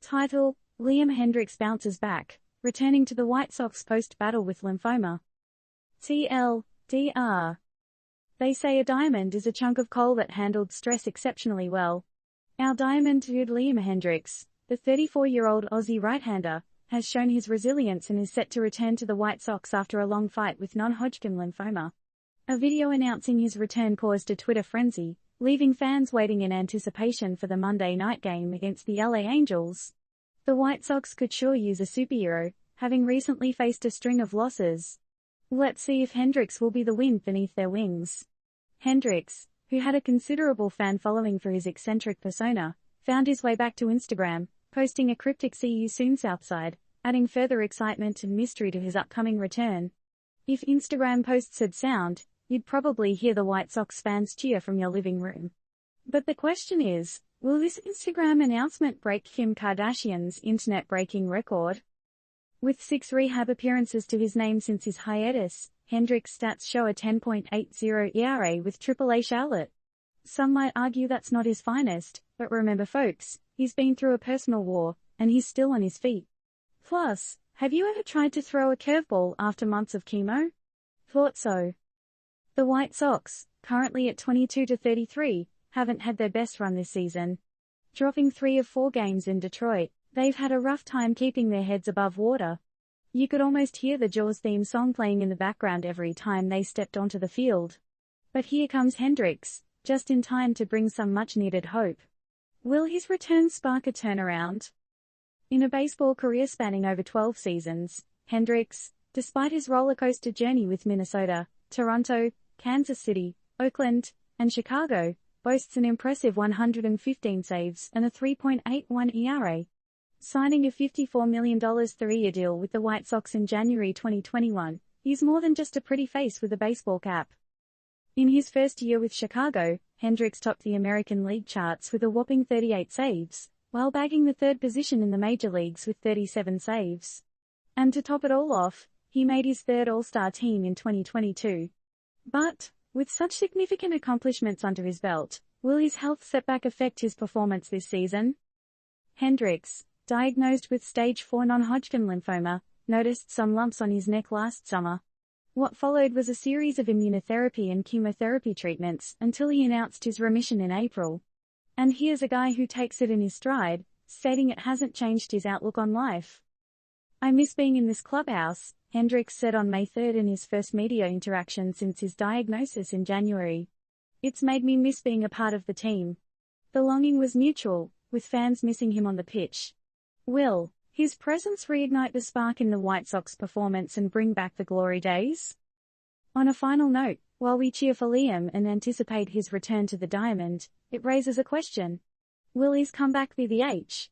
Title: Liam Hendriks bounces back, returning to the White Sox post-battle with lymphoma. TLDR. They say a diamond is a chunk of coal that handled stress exceptionally well. Our diamond dude Liam Hendriks, the 34-year-old Aussie right-hander, has shown his resilience and is set to return to the White Sox after a long fight with non-Hodgkin lymphoma. A video announcing his return caused a Twitter frenzy, leaving fans waiting in anticipation for the Monday night game against the LA Angels. The White Sox could sure use a superhero, having recently faced a string of losses. Let's see if Hendriks will be the wind beneath their wings. Hendriks, who had a considerable fan following for his eccentric persona, found his way back to Instagram, posting a cryptic "See you soon Southside," adding further excitement and mystery to his upcoming return. If Instagram posts had sound, you'd probably hear the White Sox fans cheer from your living room. But the question is, will this Instagram announcement break Kim Kardashian's internet-breaking record? With 6 rehab appearances to his name since his hiatus, Hendriks' stats show a 10.80 ERA with AAA Charlotte. Some might argue that's not his finest, but remember folks, he's been through a personal war, and he's still on his feet. Plus, have you ever tried to throw a curveball after months of chemo? Thought so. The White Sox, currently at 22-33, haven't had their best run this season. Dropping 3 of 4 games in Detroit, they've had a rough time keeping their heads above water. You could almost hear the Jaws theme song playing in the background every time they stepped onto the field. But here comes Hendriks, just in time to bring some much-needed hope. Will his return spark a turnaround? In a baseball career spanning over 12 seasons, Hendriks, despite his rollercoaster journey with Minnesota, Toronto, Kansas City, Oakland, and Chicago, boasts an impressive 115 saves and a 3.81 ERA. Signing a $54 million 3-year deal with the White Sox in January 2021, he's more than just a pretty face with a baseball cap. In his first year with Chicago, Hendriks topped the American League charts with a whopping 38 saves, while bagging the 3rd position in the major leagues with 37 saves. And to top it all off, he made his 3rd All-Star team in 2022. But, with such significant accomplishments under his belt, will his health setback affect his performance this season? Hendriks, diagnosed with stage 4 non-Hodgkin lymphoma, noticed some lumps on his neck last summer. What followed was a series of immunotherapy and chemotherapy treatments until he announced his remission in April. And here's a guy who takes it in his stride, stating it hasn't changed his outlook on life. "I miss being in this clubhouse," Hendriks said on May 3 in his first media interaction since his diagnosis in January. "It's made me miss being a part of the team." The longing was mutual, with fans missing him on the pitch. Will his presence reignite the spark in the White Sox performance and bring back the glory days? On a final note, while we cheer for Liam and anticipate his return to the diamond, it raises a question. Will his comeback be the H?